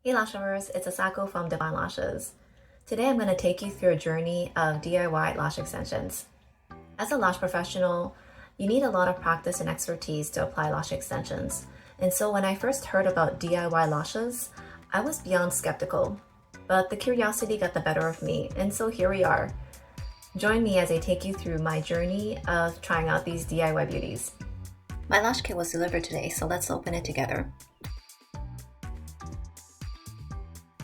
Hey Lashers, it's Asako from Divine Lashes. Today I'm going to take you through a journey of DIY lash extensions. As a lash professional, you need a lot of practice and expertise to apply lash extensions. And so when I first heard about DIY lashes, I was beyond skeptical. But the curiosity got the better of me, and so here we are. Join me as I take you through my journey of trying out these DIY beauties. My lash kit was delivered today, so let's open it together.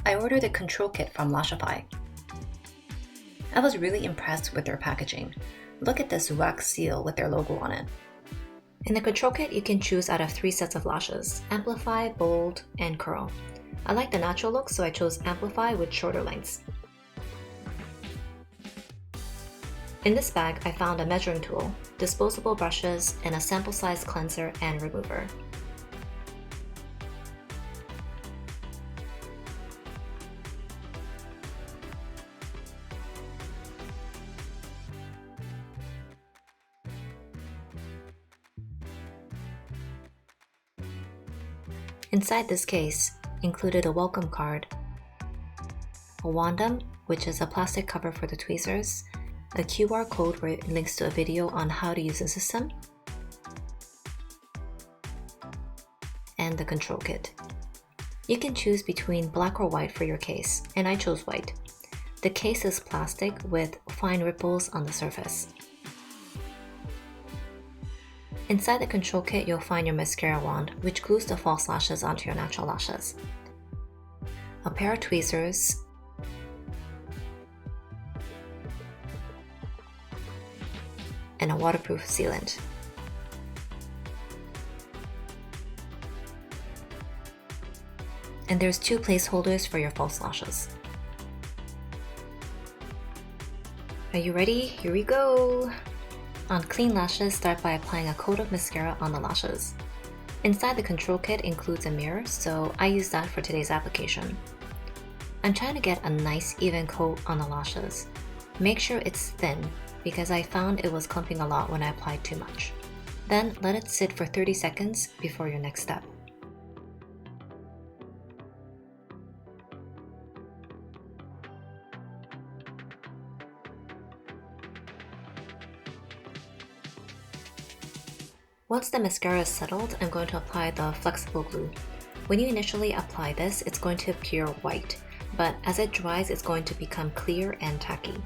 I ordered a control kit from Lashify. I was really impressed with their packaging. Look at this wax seal with their logo on it. In the control kit, you can choose out of 3 sets of lashes: Amplify, Bold, and Curl. I like the natural look, so I chose Amplify with shorter lengths. In this bag, I found a measuring tool, disposable brushes, and a sample size cleanser and remover. Inside this case included a welcome card, a wandum, which is a plastic cover for the tweezers, a QR code where it links to a video on how to use the system, and the control kit. You can choose between black or white for your case, and I chose white. The case is plastic with fine ripples on the surface. Inside the control kit, you'll find your mascara wand, which glues the false lashes onto your natural lashes, a pair of tweezers, and a waterproof sealant. And there's 2 placeholders for your false lashes. Are you ready? Here we go! On clean lashes, start by applying a coat of mascara on the lashes. Inside the control kit includes a mirror, so I use that for today's application. I'm trying to get a nice even coat on the lashes. Make sure it's thin, because I found it was clumping a lot when I applied too much. Then let it sit for 30 seconds before your next step. Once the mascara is settled, I'm going to apply the flexible glue. When you initially apply this, it's going to appear white, but as it dries, it's going to become clear and tacky.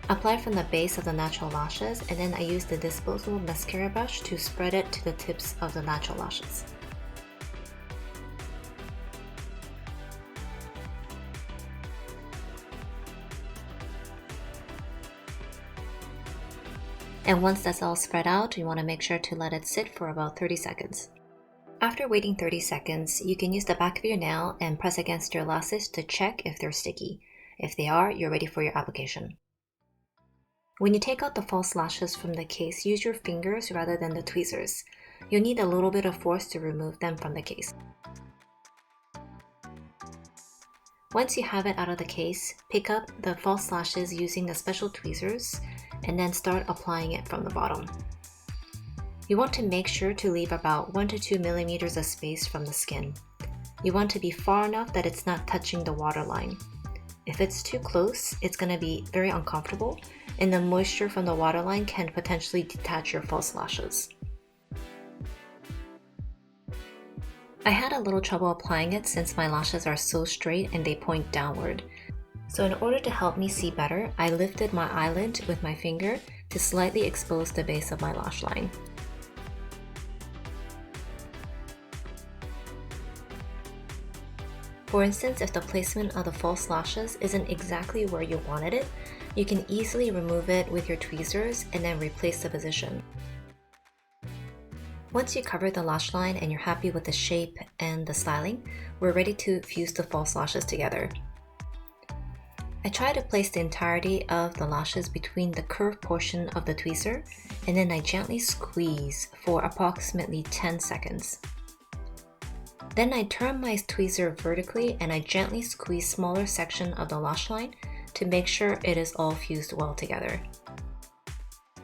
Apply from the base of the natural lashes, and then I use the disposable mascara brush to spread it to the tips of the natural lashes. And once that's all spread out, you want to make sure to let it sit for about 30 seconds. After waiting 30 seconds, you can use the back of your nail and press against your lashes to check if they're sticky. If they are, you're ready for your application. When you take out the false lashes from the case, use your fingers rather than the tweezers. You'll need a little bit of force to remove them from the case. Once you have it out of the case, pick up the false lashes using the special tweezers and then start applying it from the bottom. You want to make sure to leave about 1 to 2 millimeters of space from the skin. You want to be far enough that it's not touching the waterline. If it's too close, it's going to be very uncomfortable, and the moisture from the waterline can potentially detach your false lashes. I had a little trouble applying it since my lashes are so straight and they point downward. So in order to help me see better, I lifted my eyelid with my finger to slightly expose the base of my lash line. For instance, if the placement of the false lashes isn't exactly where you wanted it, you can easily remove it with your tweezers and then replace the position. Once you cover the lash line and you're happy with the shape and the styling, we're ready to fuse the false lashes together. I try to place the entirety of the lashes between the curved portion of the tweezer, and then I gently squeeze for approximately 10 seconds. Then I turn my tweezer vertically and I gently squeeze smaller section of the lash line to make sure it is all fused well together.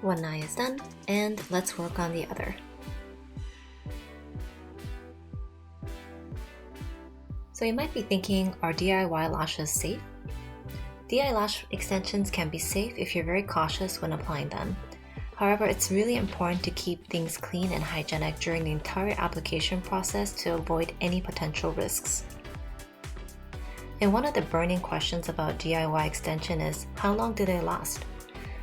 One eye is done, and let's work on the other. So you might be thinking, are DIY lashes safe? DIY lash extensions can be safe if you're very cautious when applying them. However, it's really important to keep things clean and hygienic during the entire application process to avoid any potential risks. And one of the burning questions about DIY extension is, how long do they last?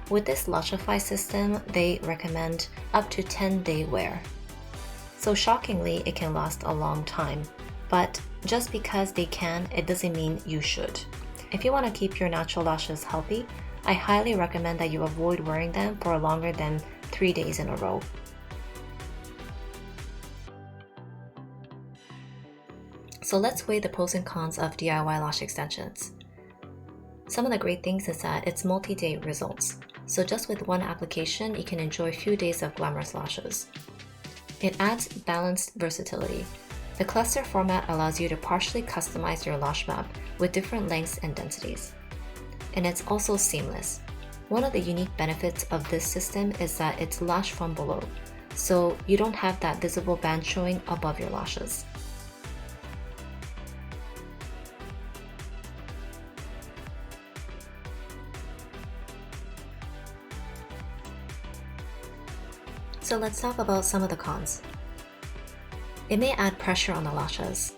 With this Lashify system, they recommend up to 10-day wear. So shockingly, it can last a long time. But just because they can, it doesn't mean you should. If you want to keep your natural lashes healthy, I highly recommend that you avoid wearing them for longer than 3 days in a row. So let's weigh the pros and cons of DIY lash extensions. Some of the great things is that it's multi-day results. So just with one application, you can enjoy a few days of glamorous lashes. It adds balanced versatility. The cluster format allows you to partially customize your lash map with different lengths and densities. And it's also seamless. One of the unique benefits of this system is that it's lash from below, so you don't have that visible band showing above your lashes. So let's talk about some of the cons. It may add pressure on the lashes.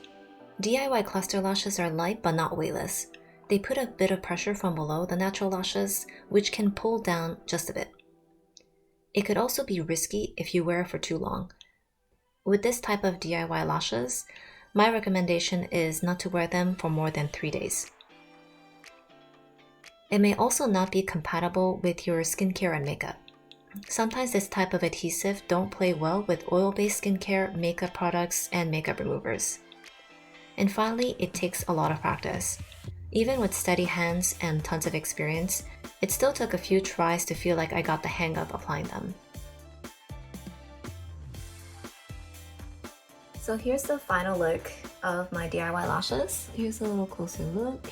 DIY cluster lashes are light but not weightless. They put a bit of pressure from below the natural lashes, which can pull down just a bit. It could also be risky if you wear it for too long. With this type of DIY lashes, my recommendation is not to wear them for more than 3 days. It may also not be compatible with your skincare and makeup. Sometimes this type of adhesive don't play well with oil-based skincare, makeup products, and makeup removers. And finally, it takes a lot of practice. Even with steady hands and tons of experience, it still took a few tries to feel like I got the hang of applying them. So here's the final look of my DIY lashes. Here's a little closer look.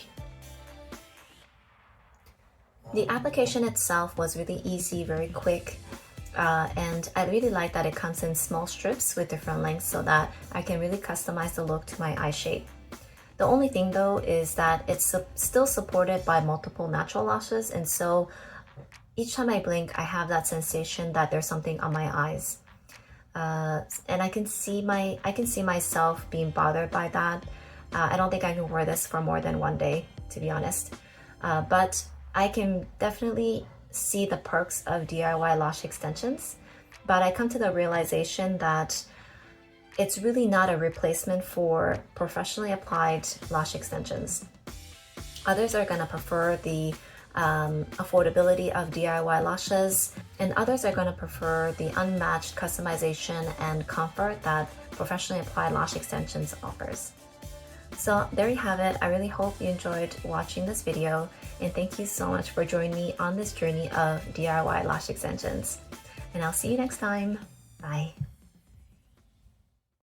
The application itself was really easy, very quick, and I really like that it comes in small strips with different lengths so that I can really customize the look to my eye shape. The only thing though is that it's still supported by multiple natural lashes, and so each time I blink I have that sensation that there's something on my eyes. And I can see myself being bothered by that. I don't think I can wear this for more than 1 day, to be honest. But I can definitely see the perks of DIY lash extensions, but I come to the realization that it's really not a replacement for professionally applied lash extensions. Others are going to prefer the affordability of DIY lashes, and others are going to prefer the unmatched customization and comfort that professionally applied lash extensions offers. So there you have it. I really hope you enjoyed watching this video, and thank you so much for joining me on this journey of DIY lash extensions. And I'll see you next time. Bye.